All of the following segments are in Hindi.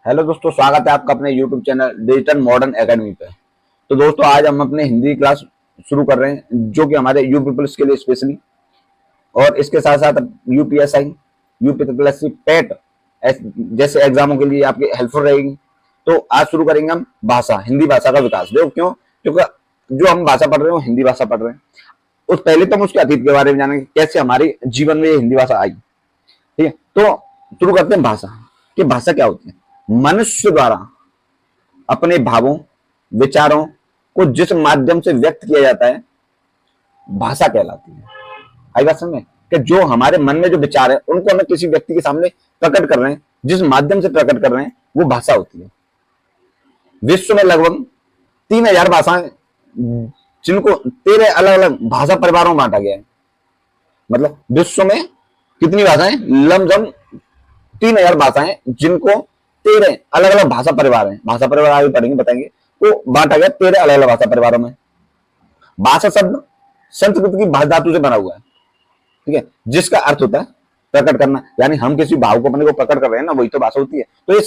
हेलो दोस्तों, स्वागत है आपका अपने YouTube channel digital modern academy पे। तो दोस्तों, आज हम अपने हिंदी क्लास शुरू कर रहे हैं जो कि हमारे यू पीपल्स के लिए स्पेशली, और इसके साथ साथ यूपीएसआई, यूपीएससी, पेट जैसे एग्जामों के लिए आपकी हेल्पफुल रहेगी। तो आज शुरू करेंगे हम भाषा, हिंदी भाषा का विकास। देखो क्यों, क्योंकि जो हम भाषा पढ़ रहे हैं वो हिंदी भाषा पढ़ रहे हैं। उस पहले तो हम उसके अतीत के बारे में जानेंगे, कैसे हमारे जीवन में ये हिंदी भाषा आई। ठीक है, तो शुरू करते हैं भाषा कि भाषा क्या होती है। मनुष्य द्वारा अपने भावों, विचारों को जिस माध्यम से व्यक्त किया जाता है, भाषा कहलाती है। आई बात समझ में कि जो हमारे मन में जो विचार है उनको हमें किसी व्यक्ति के सामने प्रकट कर रहे हैं, जिस माध्यम से प्रकट कर रहे हैं वो भाषा होती है। विश्व में लगभग 3000 भाषाएं, जिनको 13 अलग अलग भाषा परिवारों में बांटा गया है। मतलब विश्व में कितनी भाषाएं? लमसम 3000 भाषाएं, जिनको 13 अलग अलग भाषा परिवार हैं। भाषा परिवार आगे पढ़ेंगे, बताएंगे। तो बांटा गया 13 अलग अलग भाषा परिवारों में। भाषा शब्द संस्कृत की भाषा धातु से बना हुआ है, ठीक है, जिसका अर्थ होता है प्रकट करना। यानी हम किसी भाव को अपने को प्रकट कर रहे हैं ना, वही तो भाषा होती है। तो ये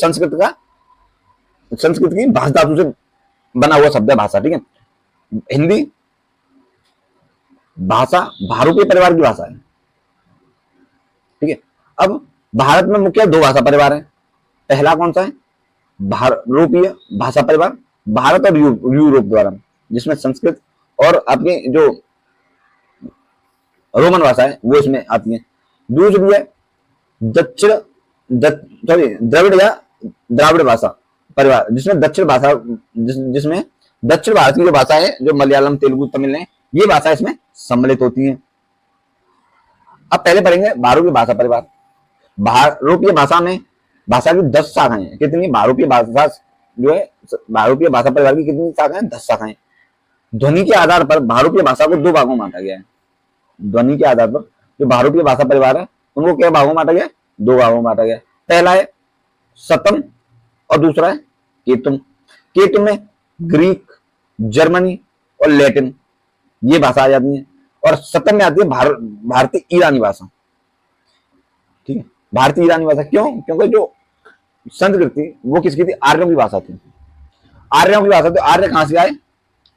संस्कृत की भाषा धातु से बना हुआ शब्द है भाषा। ठीक है, हिंदी भाषा भारूपीय परिवार की भाषा है। ठीक है, अब भारत में मुख्य 2 भाषा परिवार है। पहला कौन सा है? भारूपीय भाषा परिवार, भारत और यूरोप द्वारा, जिसमें संस्कृत और अपनी जो रोमन भाषा है वो इसमें आती है। दूसरी है दक्षिण द्रविड़ या द्राविड़ भाषा परिवार, जिसमें दक्षिण भाषा, जिसमें दक्षिण भारत की जो भाषा है, जो मलयालम, तेलुगु, तमिल है, ये भाषा इसमें सम्मिलित होती है। अब पहले पढ़ेंगे भारूपीय भाषा परिवार। भारूपीय भाषा में भाषा की 10 शाखाएं हैं। कितनी? भारूपीय भाषा जो है, भारूपीय भाषा परिवार की कितनी शाखाएं? 10 शाखाएं। ध्वनि के आधार पर भारूपीय भाषा को 2 भागों में बांटा गया है। ध्वनि के आधार पर जो भारूपीय भाषा परिवार है उनको क्या भागों में बांटा गया? 2 भागों में बांटा गया। पहला है शतम और दूसरा है केतुम। केतुम में ग्रीक, जर्मनी और लैटिन ये भाषा आ जाती है, और शतम में आती है भारतीय ईरानी भाषा। ठीक है, भारतीय ईरानी भाषा क्यों? क्योंकि जो संस्कृत थी वो किसकी थी? आर्यों की भाषा थी। आर्यों की भाषा। तो आर्य कहां से आए?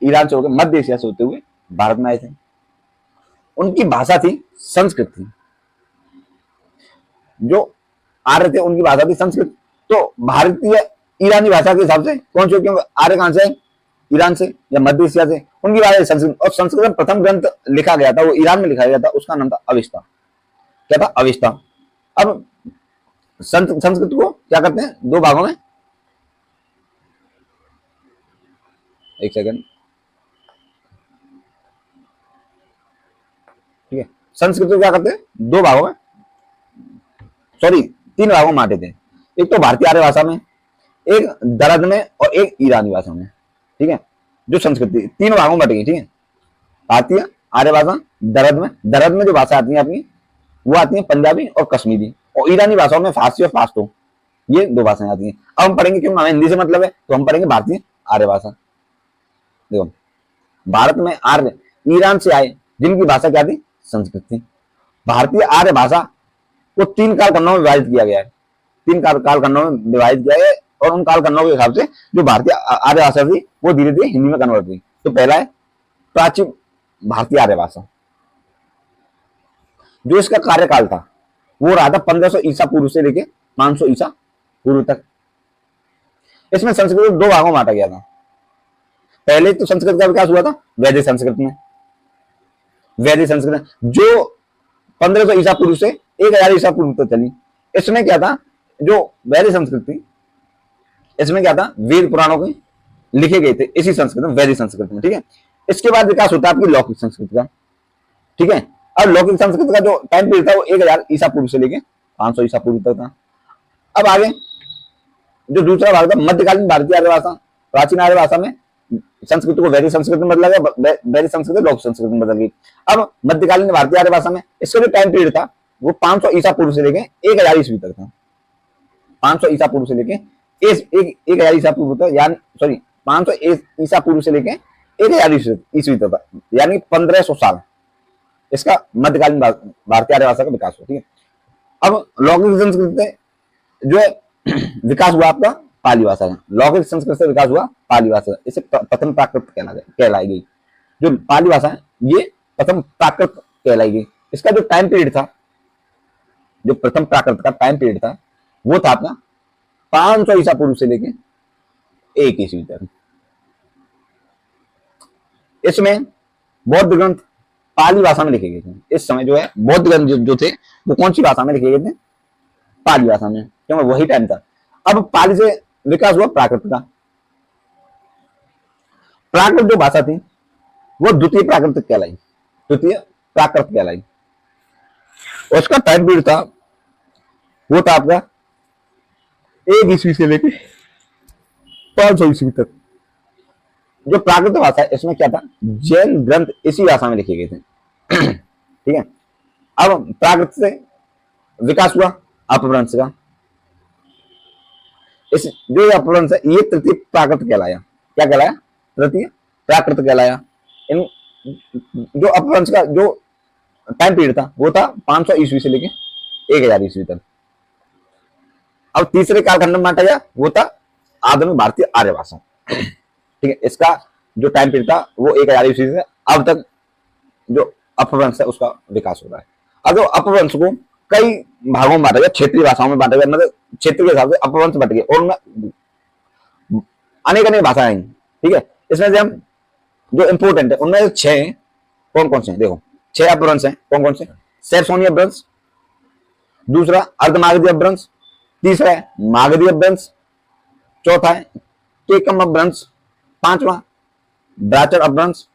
ईरान से होकर मध्य एशिया से होते हुए भारत में आए थे। उनकी भाषा थी संस्कृत थी। जो आर्य थे उनकी भाषा थी संस्कृत। तो भारतीय ईरानी भाषा के हिसाब से कौन से? क्योंकि आर्य कहां से? ईरान से या मध्य एशिया से। उनकी भाषा संस्कृत। और संस्कृत में प्रथम ग्रंथ लिखा गया था वो ईरान में लिखा गया था, उसका नाम था अविस्ता। क्या था? अविस्ता। अब संस्कृत को क्या करते हैं? 2 भागों में, एक सेकंड, ठीक है, संस्कृत को क्या करते हैं? 2 भागों में, सॉरी 3 भागों में बांटे थे। एक तो भारतीय आर्य भाषा में, एक दरद में और एक ईरानी भाषा में। ठीक है, जो संस्कृत 3 भागों में बट गई। ठीक है, भारतीय आर्य भाषा, दरद में जो भाषा आती है अपनी वो आती है पंजाबी और कश्मीरी, और ईरानी भाषाओं में फारसी और पाश्तो, ये 2 भाषाएं आती हैं। अब हम पढ़ेंगे, क्यों हमें हिंदी से मतलब है तो हम पढ़ेंगे भारतीय आर्य भाषा। देखो, भारत में आर्य ईरान से आए, जिनकी भाषा क्या थी? संस्कृत थी। भारतीय आर्य भाषा को 3 कालखंडों में विभाजित किया गया है। 3 कालखंडों में विभाजित किया है, और उन कालखंडों के हिसाब से जो भारतीय आर्य भाषा थी वो धीरे धीरे हिंदी में कन्वर्ट हुई। तो पहला है प्राचीन भारतीय आर्य भाषा। जो इसका कार्यकाल था वो रहा था 1500 ईसा पूर्व से लेके 500 ईसा पूर्व तक। इसमें संस्कृत को 2 भागों में बांटा गया था। पहले तो संस्कृत का विकास हुआ था वैदिक संस्कृत में। वैदिक संस्कृत जो 1500 ईसा पूर्व से 1000 ईसा पूर्व तक चली। इसमें क्या था? जो वैदिक संस्कृत थी, इसमें क्या था? वेद पुराणों के लिखे गए थे इसी संस्कृत में, वैदिक संस्कृत में। ठीक है, इसके बाद विकास होता है आपकी लौकिक संस्कृत का। ठीक है, अब लौकिक संस्कृत का जो टाइम पीरियड था वो 1000 ईसा पूर्व से लेके 500 ईसा पूर्व तक था। अब आगे जो दूसरा भाग था मध्यकालीन भारतीय आर्य भाषा। प्राचीन आर्य भाषा में संस्कृत को वैदिक संस्कृत में बदला गया, वैदिक संस्कृत लौकिक संस्कृत में बदल गई। अब मध्यकालीन भारतीय आर्य भाषा में इसका जो टाइम पीरियड था वो 500 ईसा पूर्व से लेके 1000 ईस्वी तक था। 500 ईसा पूर्व से लेके 1000 ईसा पूर्व तक, यानी सॉरी 500 ईसा पूर्व से लेके 1000 ईस्वी तक था, यानी 1500 साल इसका मध्यकालीन भारतीय आर्य भाषा का विकास हुआ। ठीक है, अब लौकिक संस्कृत जो है विकास हुआ आपका पाली भाषा है। लौकिक संस्कृत से विकास हुआ पाली भाषा, इसे प्रथम प्राकृत कहलाई गई। जो पाली भाषा है ये प्रथम प्राकृत कहलाई गई। इसका जो टाइम पीरियड था, जो प्रथम प्राकृत का टाइम पीरियड था, वो था अपना 500 ईसा पूर्व से लेके 1 ईस्वी तक। इसमें बौद्ध ग्रंथ पाली भाषा में लिखे गए थे। इस समय जो है बौद्ध ग्रंथ जो थे वो कौन सी भाषा में लिखे गए थे? पाली भाषा में, क्योंकि वही टाइम था। अब पाली से विकास हुआ प्राकृत का। प्राकृत जो भाषा थी वो द्वितीय प्राकृत कहलाई, द्वितीय प्राकृत कहलाई। उसका टाइम पीरियड था, वो था आपका 1 ईस्वी से लेके 500 ईस्वी तक। जो प्राकृत भाषा है इसमें क्या था, जैन ग्रंथ इसी भाषा में लिखे गए थे। ठीक है। अब प्राकृत से विकास हुआ अपभ्रंश का। इस जो अपभ्रंश है ये तृतीय प्राकृत कहलाया। क्या कहलाया? तृतीय प्राकृत कहलाया। इन जो अपभ्रंश का जो टाइम पीरियड था वो था 500 ईस्वी से लेके 1000 ईस्वी तक। अब तीसरे कालखंड में बांटा गया, वो था आधुनिक भारतीय आर्य भाषा। ठीक है। इसका जो टाइम पीरियड था वो 1000 ईस्वी से अब तक जो अपभ्रंश है उसका विकास हो रहा है। अब जो अपभ्रंश को कई भागों में बांटा गया, क्षेत्रीय भाषाओं में बांटा गया, मतलब क्षेत्र के हिसाब से अपभ्रंश बट गए और उनमें अनेक अनेक भाषाएं हैं। ठीक है। इसमें से हम जो इंपोर्टेंट है उनमें 6 कौन कौन से हैं? देखो 6 अपभ्रंश हैं। कौन कौन से? सैरसोनी अपभ्रंश, दूसरा अर्धमागधी अपभ्रंश, तीसरा है मागधी अपभ्रंश, चौथा है केकम अपभ्रंश, पांचवा ब्राचर अपभ्रंश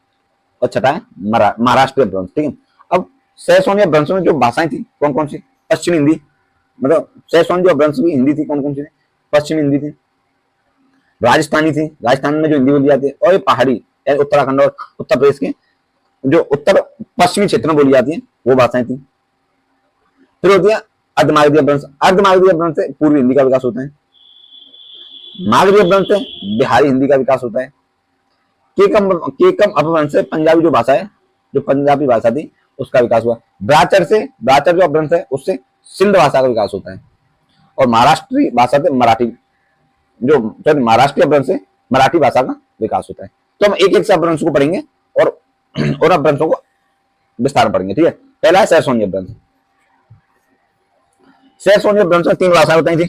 और छठा है महाराष्ट्रीय अपभ्रंश। ठीक है। अब सैरसोनी अपभ्रंश में जो भाषाएं थी कौन कौन सी? पश्चिम हिंदी, मतलब सैरसोनी जो अपभ्रंश की हिंदी थी कौन कौन सी थी? पश्चिम हिंदी थी, राजस्थानी थी, राजस्थान में जो हिंदी बोली जाती है, और पहाड़ी उत्तराखंड और उत्तर प्रदेश के जो उत्तर पश्चिमी क्षेत्र में बोली जाती है वो भाषाएं थी। फिर होती है अर्धमागधी अपभ्रंश। अर्धमागधी अपभ्रंश से पूर्वी हिंदी का विकास होता है। मागधी अपभ्रंश से बिहारी हिंदी का विकास होता है। केकम अपभ्रंश से पंजाबी जो भाषा है, जो पंजाबी भाषा थी उसका विकास हुआ। ब्राचर जो अपभ्रंश है उससे सिंध भाषा का विकास होता है। और महाराष्ट्री भाषा से मराठी, जो महाराष्ट्रीय अपभ्रंश से मराठी भाषा का विकास होता है। तो हम एक एक से अपभ्रंश को पढ़ेंगे और अपभ्रंशों को विस्तार पढ़ेंगे। ठीक है। पहला है सैरसोनी अपभ्रंश। सैरसोनी अपभ्रंश में 3 भाषाएं बताई थी।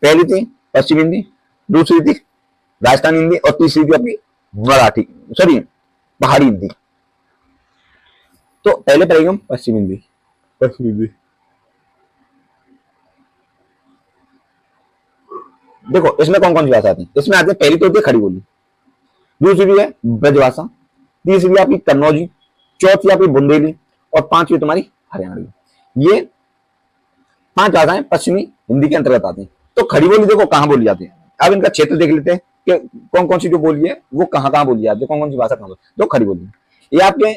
पहली थी पश्चिम हिंदी, दूसरी थी राजस्थानी हिंदी और तीसरी थी अपनी मराठी पहाड़ी हिंदी। तो पहले पढ़ेंगे हम पश्चिम हिंदी। देखो इसमें कौन कौन सी भाषा आती है? इसमें आती है, पहली तो होती है खड़ी बोली, दूसरी है ब्रजभाषा, तीसरी आपकी कन्नौजी, चौथी आपकी बुंदेली और पांचवी तुम्हारी हरियाणवी। ये 5 भाषाएं पश्चिमी हिंदी के अंतर्गत आती है। तो खड़ी बोली देखो कहाँ बोली जाती है। अब इनका क्षेत्र देख लेते हैं कि कौन कौन सी जो बोली है वो कहाँ कहाँ बोली जाती है, कौन कौन सी भाषा कहाँ बोली। तो खड़ी बोली ये आपके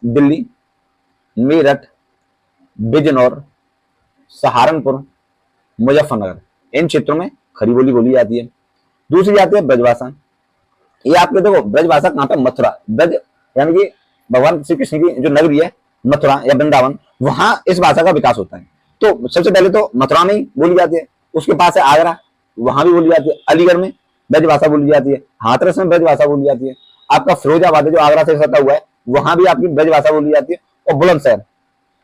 दिल्ली, मेरठ, बिजनौर, सहारनपुर, मुजफ्फरनगर, इन क्षेत्रों में खड़ी बोली बोली जाती है। दूसरी आती है ब्रजभाषा। ये आपके देखो ब्रजभाषा कहाँ पे? मथुरा, ब्रज यानी कि भगवान श्री कृष्ण की जो नगरी है मथुरा या वृंदावन, वहां इस भाषा का विकास होता है। तो सबसे पहले तो मथुरा में ही बोली जाती है, उसके पास है आगरा, वहां भी बोली जाती है। अलीगढ़ में ब्रज भाषा बोली जाती है, हाथरस में ब्रज भाषा बोली जाती है। आपका फिरोजाबाद है जो आगरा से सटा हुआ है, वहां भी आपकी ब्रज भाषा बोली जाती है। और बुलंदशहर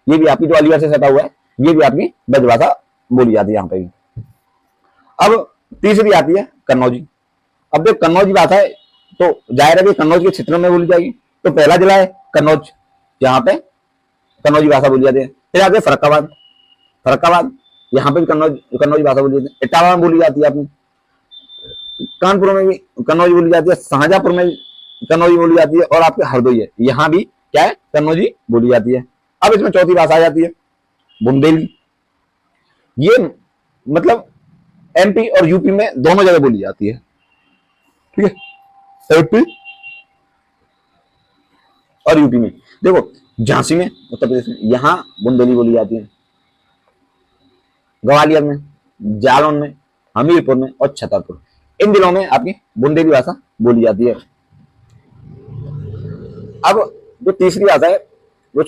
ये भी आपकी जो अलीगढ़ से सटा हुआ है, ये भी आपकी ब्रज भाषा बोली जाती है यहाँ पे भी। अब तीसरी आती है कन्नौजी। अब देख कन्नौजी भाषा है तो जाहिर है कि कन्नौज के क्षेत्र में बोली जाएगी। तो पहला जिला है कन्नौज, जहाँ पे कन्नौजी भाषा बोली जाती है। फिर आते हैं फर्रुखाबाद, यहाँ पे भी कन्नौजी भाषा बोली जाती है। इटावा में बोली जाती है अपनी, कानपुर में भी कन्नौजी बोली जाती है, शाहजहांपुर में भी कन्नौजी बोली जाती है, और आपके हरदोई है यहाँ भी क्या है? कन्नौजी बोली जाती है। अब इसमें चौथी भाषा आ जाती है बुंदेली। ये मतलब एमपी और यूपी में दोनों जगह बोली जाती है। ठीक है। एमपी और यूपी में देखो झांसी में, उत्तर प्रदेश में, यहाँ बुंदेली बोली जाती है। ग्वालियर में, जालौन में, हमीरपुर में और छतरपुर, इन जिलों में आपकी बुंदेली भाषा बोली जाती है। अब जो तीसरी भाषा है वो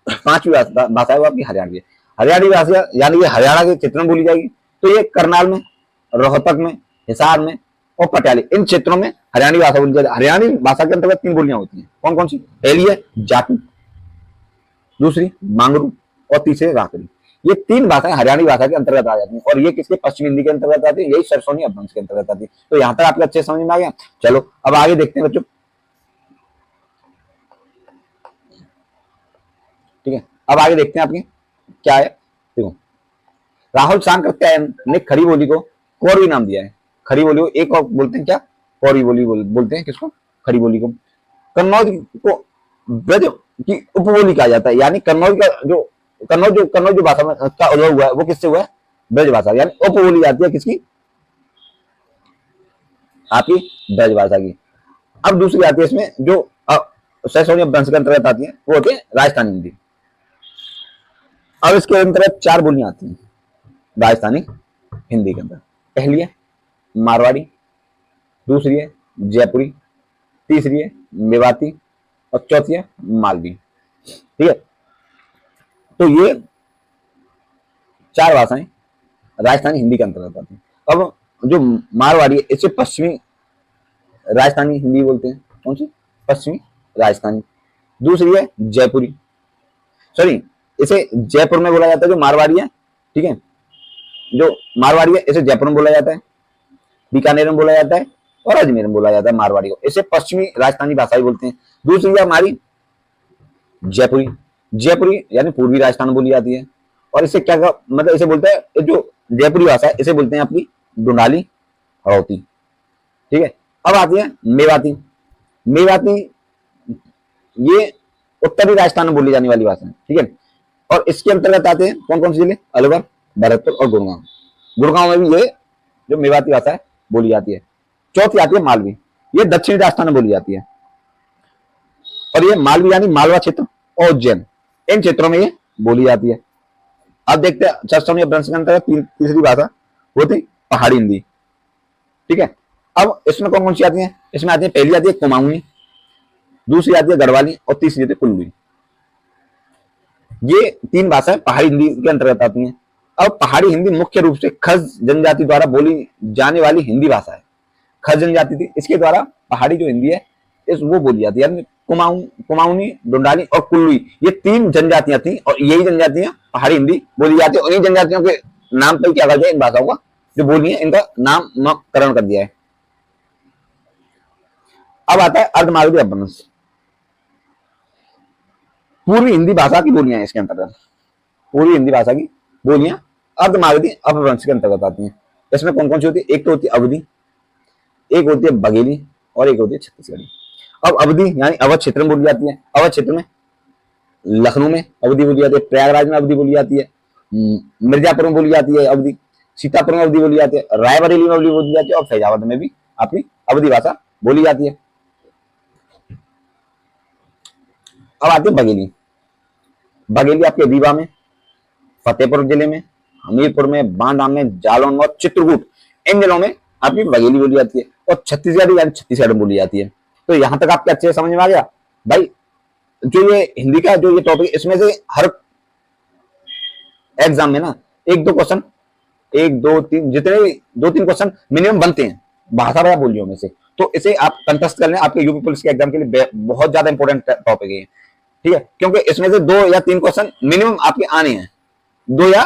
पांचवी भाषा है वो आपकी हरियाणवी है। हरियाणवी भाषा यानी कि हरियाणा के क्षेत्र में बोली जाएगी। तो ये करनाल में, रोहतक में, हिसार में और पटियाली, इन क्षेत्रों में हरियाणवी भाषा बोली जाती है। हरियाणवी भाषा के अंतर्गत 3 बोलियां होती हैं। कौन कौन सी? पहली है जाटू, दूसरी मांगरू और तीसरी राकड़ी। ये 3 भाषाएं हरियाणवी भाषा के अंतर्गत आ जाती हैं और ये किसके? पश्चिमी हिंदी के अंतर्गत आती है, यही सरसोनी अपभ्रंश के अंतर्गत आती है। तो यहां तक आपके अच्छे समझ में आ गया। चलो अब आगे देखते हैं बच्चों। ठीक है, अब आगे देखते हैं आपकी क्या है। देखो, राहुल सांकृत्यायन ने खड़ी बोली को कौरवी नाम दिया है। खड़ी बोली को एक और बोलते हैं क्या? कौरवी बोली बोलते हैं। किसको? खड़ी बोली को। कन्नौज को ब्रज की उपबोली कहा जाता है, यानी कन्नौज का जो कन्नौज जो भाषा में का उद्भव हुआ है वो किससे हुआ है? ब्रज भाषा, यानी उपबोली आती है किसकी? आपकी ब्रज भाषा की। अब दूसरी आती है इसमें जो सरसोनी अपभ्रंश के अंतर्गत आती है, वो होती है राजस्थानी हिंदी। अब इसके अंतर्गत 4 बोलियां आती हैं राजस्थानी हिंदी के अंदर। पहली है मारवाड़ी, दूसरी है जयपुरी, तीसरी है मेवाती और चौथी है मालवी। ठीक है, तो ये 4 भाषाएं राजस्थानी हिंदी के अंतर्गत आती हैं। अब जो मारवाड़ी है इसे पश्चिमी राजस्थानी हिंदी बोलते हैं। कौन सी? पश्चिमी राजस्थानी। दूसरी है जयपुरी, सॉरी इसे जयपुर में बोला जाता है जो मारवाड़ी है। ठीक है, जो मारवाड़ी है इसे जयपुर में बोला जाता है, बीकानेर में बोला जाता है और अजमेर में बोला जाता है मारवाड़ी को। इसे पश्चिमी राजस्थानी भाषा ही बोलते हैं। दूसरी है हमारी जयपुरी। जयपुरी यानी पूर्वी राजस्थान बोली जाती है और इसे क्या मतलब इसे बोलते हैं, जो जयपुरी भाषा है इसे बोलते हैं आपकी डुंडाली हड़ौती। ठीक है, अब आती है मेवाती। मेवाती ये उत्तरी राजस्थान में बोली जाने वाली भाषा है। ठीक है, और इसके अंतर्गत आते हैं कौन कौन से जिले? अलवर, भरतपुर और गुड़गांव। गुड़गांव में भी ये जो मेवाती भाषा है बोली जाती है। चौथी आती है मालवी, ये दक्षिणी राजस्थान में बोली जाती है और ये मालवी यानी मालवा क्षेत्र और उज्जैन, इन क्षेत्रों में ये बोली जाती है। अब देखते हैं सरसोनी अपभ्रंश के अंतर्गत तीसरी भाषा होती पहाड़ी हिंदी। ठीक है, अब इसमें कौन कौन सी आती है? इसमें आती है, पहली आती है कुमाऊनी, दूसरी आती है गढ़वाली और तीसरी आती है कुल्लू। ये 3 भाषाएं पहाड़ी हिंदी के अंतर्गत आती हैं। अब पहाड़ी हिंदी मुख्य रूप से खज जनजाति द्वारा बोली जाने वाली हिंदी भाषा है। खज जनजाति थी, इसके द्वारा पहाड़ी जो हिंदी है इस वो बोली जाती है। कुमाऊनी, डुंडाली और कुल्लू, ये 3 जनजातियां थी और यही जनजातियां पहाड़ी हिंदी बोली जाती है। उन्हीं जनजातियों के नाम पर क्या कर दिया, इन भाषाओं का जो बोली है इनका नामकरण कर दिया है। अब आता है अर्धमागधी अपभ्रंश। पूर्वी हिंदी भाषा की बोलियां इसके अंतर्गत, पूर्वी हिंदी भाषा की बोलियां अर्धमागधी अपभ्रंश के अंतर्गत आती हैं। इसमें कौन कौन सी होती है? एक तो होती है अवधी, एक होती है बघेली और एक होती है छत्तीसगढ़ी। अब अवधी यानी अवध क्षेत्र में बोली जाती है। अवध क्षेत्र में लखनऊ में अवधी बोली जाती है, प्रयागराज में अवधी बोली जाती है, मिर्जापुर में बोली जाती है अवधी, सीतापुर में अवधी बोली जाती है, रायबरेली में अवधी बोली जाती है और फैजाबाद में भी आपकी अवधी भाषा बोली जाती है। अब आती है बघेली। बघेली आपके रीवा में, फतेहपुर जिले में, हमीरपुर में, बांदा में, जालौन में और चित्रकूट, इन जिलों में आपकी बघेली बोली जाती है और छत्तीसगढ़ी यानी छत्तीसगढ़ में बोली जाती है। तो यहां तक आपके अच्छे समझ में आ गया भाई। जो ये हिंदी का जो ये टॉपिक, इसमें से हर एग्जाम में ना 1-2 क्वेश्चन, 1-2-3 जितने भी 2-3 क्वेश्चन मिनिमम बनते हैं भाषा या बोलियों में से। तो इसे आप कंटेस्ट कर लें, आपके यूपी पुलिस के एग्जाम के लिए बहुत ज्यादा इंपॉर्टेंट टॉपिक है। ठीक है, क्योंकि इसमें से 2 या 3 क्वेश्चन मिनिमम आपके आने हैं, 2 या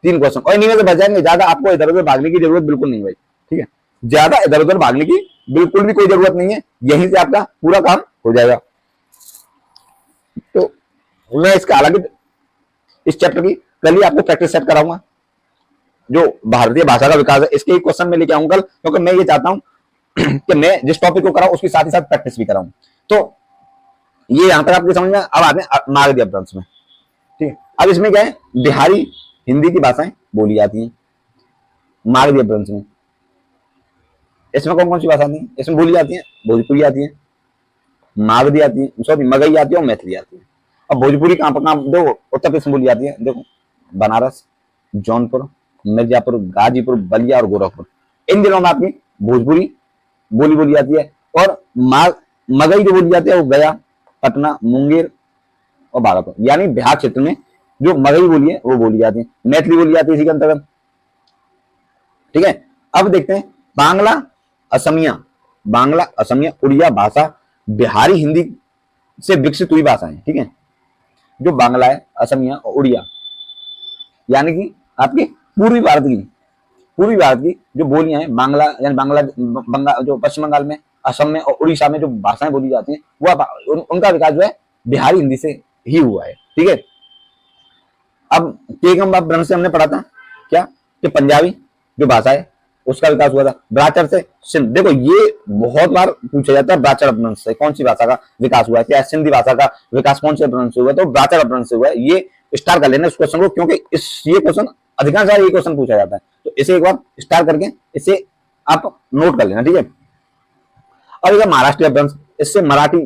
3 क्वेश्चन, और इन्हीं में से बच जाएंगे। ज्यादा आपको इधर उधर भागने की जरूरत बिल्कुल नहीं भाई। ठीक है, ज्यादा इधर उधर भागने की बिल्कुल भी कोई जरूरत नहीं है, यहीं से आपका पूरा काम हो जाएगा। तो मैं इसका हालांकि इस चैप्टर की कल ही आपको प्रैक्टिस सेट कराऊंगा। जो भारतीय भाषा का विकास है इसके क्वेश्चन में लेके आऊंगा कल, क्योंकि मैं ये चाहता हूं कि मैं जिस टॉपिक को कराऊं उसके साथ ही साथ प्रैक्टिस भी कराऊं। तो ये यहां तक आपकी समझ में। अब आते हैं मागधी अपभ्रंश में। ठीक है, अब इसमें क्या है, बिहारी हिंदी की भाषाएं बोली जाती हैं मागधी अपभ्रंश में। इसमें कौन कौन सी भाषा आती है? इसमें बोली जाती है भोजपुरी आती है, मागधी आती है, सॉरी मगही आती है और मैथिली आती है। अब भोजपुरी कहां पर देखो उत्तर प्रदेश में बोली जाती है। देखो बनारस, जौनपुर, मिर्जापुर, गाजीपुर, बलिया और गोरखपुर, इन जिलों में आपकी भोजपुरी बोली जाती है। और मगही जो बोली जाती है वो गया, पटना, मुंगेर और भागलपुर, यानी बिहार क्षेत्र में जो मगही बोली है वो बोली जाती है। मैथिली बोली जाती है इसी के अंतर्गत। ठीक है, अब देखते हैं बांग्ला असमिया, बांग्ला असमिया उड़िया भाषा बिहारी हिंदी से विकसित हुई भाषा है। ठीक है, जो बांग्ला है, असमिया और उड़िया, यानी कि आपके पूर्वी भारत की जो बोलियां हैं, बांग्ला यानी बंगाल जो पश्चिम बंगाल में, असम में और उड़ीसा में जो भाषाएं बोली जाती हैं, वह उनका विकास जो है बिहारी हिंदी से ही हुआ है। ठीक है, अब टेकम ब्रह्म से हमने पढ़ा था क्या कि पंजाबी जो भाषा है उसका विकास हुआ था। ब्राचर से सिंध, देखो ये बहुत बार पूछा जाता है, ब्राचर अपभ्रंश से कौन सी भाषा का विकास हुआ है, क्या सिंधी भाषा का विकास कौन से अपभ्रंश से हुआ है, तो ब्राचर अपभ्रंश से हुआ है। ये स्टार कर लेना इस क्वेश्चन को, क्योंकि ये क्वेश्चन अधिकांश बार ये क्वेश्चन पूछा जाता है, तो इसे एक बार स्टार करके इसे आप नोट कर लेना। ठीक है, और एक महाराष्ट्रीय अपभ्रंश, इससे मराठी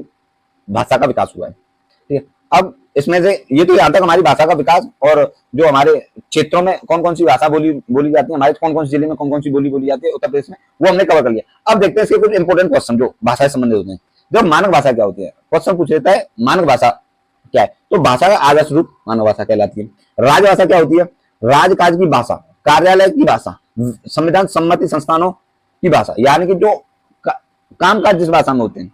भाषा का विकास हुआ है। ठीक है, अब इसमें से ये तो यहाँ तक हमारी भाषा का विकास और जो हमारे क्षेत्रों में कौन कौन सी भाषा बोली जाती है, हमारे कौन कौन सी जिले में कौन कौन सी बोली जाती है उत्तर प्रदेश में, वो हमने कवर कर लिया। अब देखते हैं इसके कुछ इंपोर्टेंट क्वेश्चन जो भाषा से संबंधित होते हैं। जब मानक भाषा क्या होती है, क्वेश्चन पूछ लेता है मानक भाषा क्या है, तो भाषा का आदर्श रूप मानक भाषा कहलाती है। राजभाषा क्या होती है, राजकाज की भाषा, कार्यालय की भाषा, संविधान सम्मति संस्थानों की भाषा, यानी कि जो कामकाज जिस भाषा में होते हैं,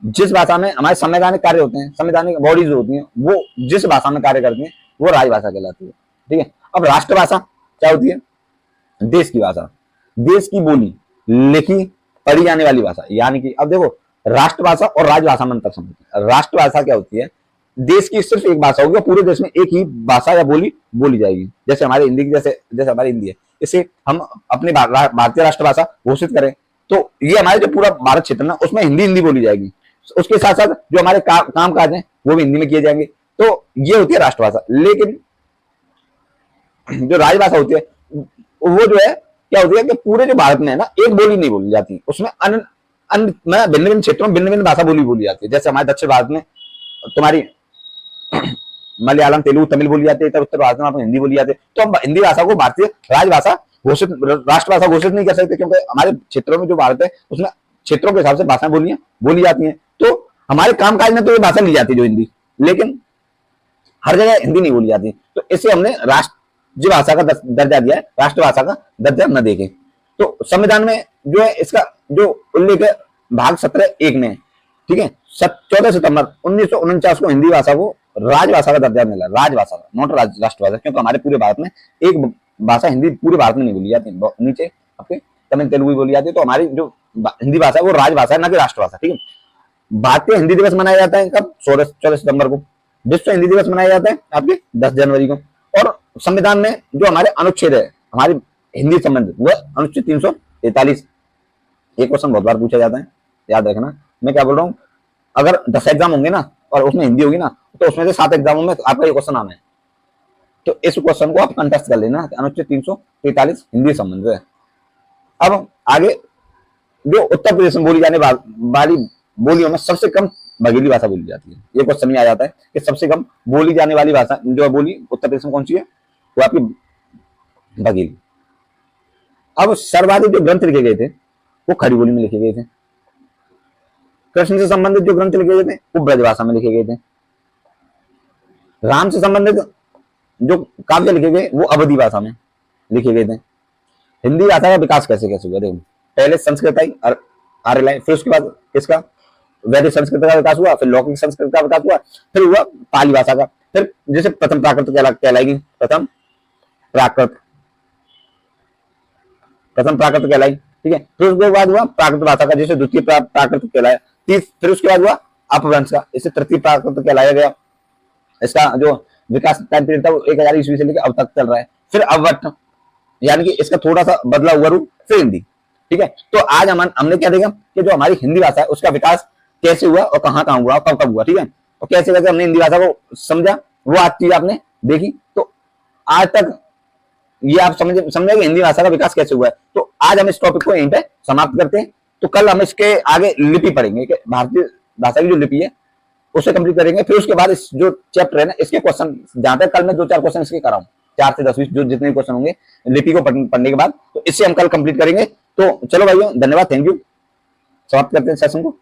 जिस भाषा में हमारे संवैधानिक कार्य होते हैं, संवैधानिक बॉडीज होती हैं, वो जिस भाषा में कार्य करती हैं वो राजभाषा कहलाती है। ठीक है, अब राष्ट्रभाषा क्या होती है, देश की भाषा, देश की बोली, लिखी पढ़ी जाने वाली भाषा, यानी कि अब देखो राष्ट्रभाषा और राजभाषा में अंतर समझते हैं। राष्ट्रभाषा क्या होती है, देश की सिर्फ एक भाषा होगी, पूरे देश में एक ही भाषा या बोली बोली जाएगी। जैसे हमारे हिंदी की जैसे हमारी हिंदी है, इसे हम अपनी भारतीय राष्ट्रभाषा घोषित करें तो ये हमारे जो पूरा भारत क्षेत्र ना उसमें हिंदी बोली जाएगी। उसके साथ साथ जो हमारे काम काज हैं वो भी हिंदी में किए जाएंगे, तो ये होती है राष्ट्रभाषा। लेकिन जो राजभाषा होती है वो जो है क्या होती है कि पूरे जो भारत में है ना एक बोली नहीं बोली जाती, उसमें भिन्न भिन्न क्षेत्रों में भिन्न भिन्न भाषा बोली जाती है। जैसे हमारे दक्षिण भारत में तुम्हारी मलयालम तेलुगु तमिल बोली जाती है, उत्तर भारत में हिंदी बोली जाती है। तो हम हिंदी भाषा को भारतीय राजभाषा घोषित राष्ट्रभाषा घोषित नहीं कर सकते, क्योंकि हमारे क्षेत्रों में जो भारत है उसमें क्षेत्रों के हिसाब से भाषाएं बोली जाती हैं। तो हमारे कामकाज में तो ये भाषा ली जाती है जो हिंदी, लेकिन हर जगह हिंदी नहीं बोली जाती, तो इसे हमने राज्य भाषा का दर्जा दिया है, राष्ट्रभाषा का दर्जा न देके। तो संविधान में जो है इसका जो उल्लेख है भाग 17(1) में, ठीक है, 14 सितंबर 1949 को हिंदी भाषा को राजभाषा का दर्जा मिला, राजभाषा का, नॉट राष्ट्रभाषा, क्योंकि हमारे पूरे भारत में एक भाषा हिंदी पूरे भारत में नहीं बोली जाती, नीचे आपके तमिल तेलुगु बोली जाती है। तो हमारी जो हिंदी भाषा है वो राजभाषा है, न कि राष्ट्रभाषा। ठीक है, भारतीय हिंदी दिवस मनाया जाता है कब, 14 सितंबर को। विश्व हिंदी दिवस मनाया जाता है आपके 10 जनवरी को। और संविधान में जो हमारे अनुच्छेद है हमारी हिंदी संबंधित, वह अनुच्छेद 343। एक क्वेश्चन बहुत बार पूछा जाता है, याद रखना मैं क्या बोल रहा हूँ। अगर 10 एग्जाम होंगे ना और उसमें हिंदी होगी ना, तो उसमें से 7 एग्जामों में आपका ये क्वेश्चन आना है। तो इस क्वेश्चन को आप कंटेस्ट कर लेना, अनुच्छेद 343 हिंदी संबंधित है। अब आगे जो उत्तर प्रदेश में बोली जाने वाली बोलियों में सबसे कम बघेली भाषा बोली जाती है। ये क्वेश्चन में आ जाता है कि सबसे कम बोली जाने वाली भाषा जो बोली उत्तर प्रदेश में कौन सी है, वो आपकी बघेली। अब सर्वाधिक जो ग्रंथ लिखे गए थे वो खड़ी बोली में लिखे गए थे। कृष्ण से संबंधित जो ग्रंथ लिखे गए थे वो ब्रजभाषा में लिखे गए थे। राम से संबंधित जो काव्य लिखे गए वो अवधी भाषा में लिखे गए थे। हिंदी भाषा का विकास कैसे हुआ, देखो पहले संस्कृत आई आर्य लाई, फिर उसके बाद इसका वैदिक संस्कृत का विकास हुआ, फिर लौकिक संस्कृत का विकास हुआ, फिर हुआ पाली भाषा का, फिर जैसे प्रथम प्राकृत कहलाएगी, प्रथम प्राकृत कहलाई। ठीक है, फिर उसके बाद हुआ प्राकृत भाषा का, जैसे द्वितीय प्राकृत कहलाया। फिर उसके बाद हुआ अपभ्रंश का, इसे तृतीय प्राकृत कहलाया गया। इसका जो विकास टाइम पीरियड था वो 1000 ईस्वी से लेकर अब तक चल रहा है। फिर अवट, यानी कि इसका थोड़ा सा बदला हुआ रूप, फिर हिंदी। ठीक है, तो आज हमने क्या देखा कि जो हमारी हिंदी भाषा है उसका विकास कैसे हुआ और कहाँ हुआ, कब हुआ। ठीक है, और कैसे कैसे हमने हिंदी भाषा को समझा, वो आज चीज आपने देखी। तो आज तक ये आप समझे कि हिंदी भाषा का विकास कैसे हुआ है। तो आज हम इस टॉपिक को यहीं पे समाप्त करते हैं। तो कल हम इसके आगे लिपि पढ़ेंगे कि भारतीय भाषा की जो लिपि है उसे कंप्लीट करेंगे। फिर उसके बाद इस जो चैप्टर है ना इसके क्वेश्चन, जहां तक कल मैं 2-4 क्वेश्चन इसके कराऊं, 4 से 10 जो जितने क्वेश्चन होंगे लिपि को पढ़ने के बाद, तो इससे हम कल कंप्लीट करेंगे। तो चलो भाइयों, धन्यवाद, थैंक यू। समाप्त करते हैं सेशन को।